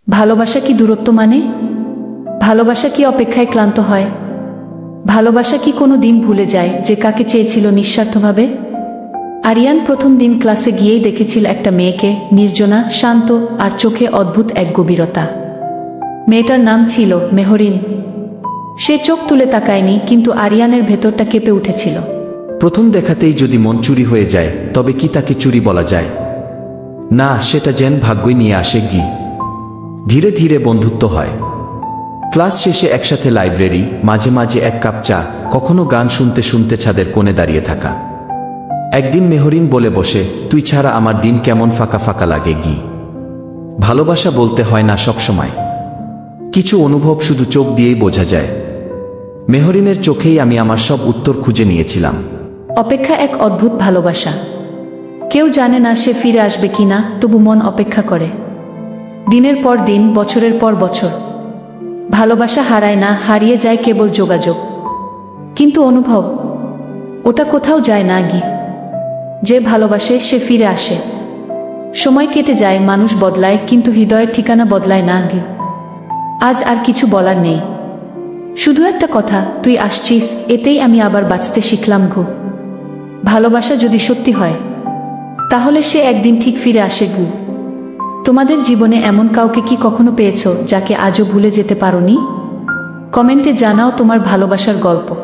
ভালোবাসা কি দূরত্ব মানে? ভালোবাসা কি অপেক্ষায় ক্লান্ত হয়? ভালোবাসা কি কোনো দিন ভুলে যায় যে কাকে চেয়েছিল নিঃস্বার্থভাবে? আরিয়ান প্রথম দিন ক্লাসে গিয়েই দেখেছিল একটা মেয়েকে, নির্জনা, শান্ত, আর চোখে অদ্ভুত এক গভীরতা। মেয়েটার নাম ছিল মেহরিন। সে চোখ তুলে তাকায়নি, কিন্তু আরিয়ানের ভেতরটা কেঁপে উঠেছিল। প্রথম দেখাতেই যদি মন চুরি হয়ে যায়, তবে কি তাকে চুরি বলা যায়? না, সেটা যেন ভাগ্যই নিয়ে আসে। ধীরে ধীরে বন্ধুত্ব হয়। ক্লাস শেষে একসাথে লাইব্রেরি, মাঝে মাঝে এক কাপ চা, কখনো গান শুনতে শুনতে ছাদের কোণে দাঁড়িয়ে থাকা। একদিন মেহরিন বলে বসে, তুই ছাড়া আমার দিন কেমন ফাঁকা ফাঁকা লাগে। ভালোবাসা বলতে হয় না সবসময়। কিছু অনুভব শুধু চোখ দিয়েই বোঝা যায়। মেহরিনের চোখেই আমি আমার সব উত্তর খুঁজে নিয়েছিলাম। অপেক্ষা এক অদ্ভুত ভালোবাসা। কেউ জানে না সে ফিরে আসবে কিনা, তবু মন অপেক্ষা করে। দিনের পর দিন, বছরের পর বছর। ভালোবাসা হারায় না, হারিয়ে যায় কেবল যোগাযোগ। কিন্তু অনুভব, ওটা কোথাও যায় না। যে ভালোবাসে সে ফিরে আসে। সময় কেটে যায়, মানুষ বদলায়, কিন্তু হৃদয়ের ঠিকানা বদলায় না। আজ আর কিছু বলার নেই, শুধু একটা কথা, তুই আসছিস, এতেই আমি আবার বাঁচতে শিখলাম। ভালোবাসা যদি সত্যি হয়, তাহলে সে একদিন ঠিক ফিরে আসে। তোমাদের জীবনে এমন কাউকে কি কখনো পেয়েছো যাকে আজও ভুলে যেতে পারোনি? কমেন্টে জানাও তোমার ভালোবাসার গল্প।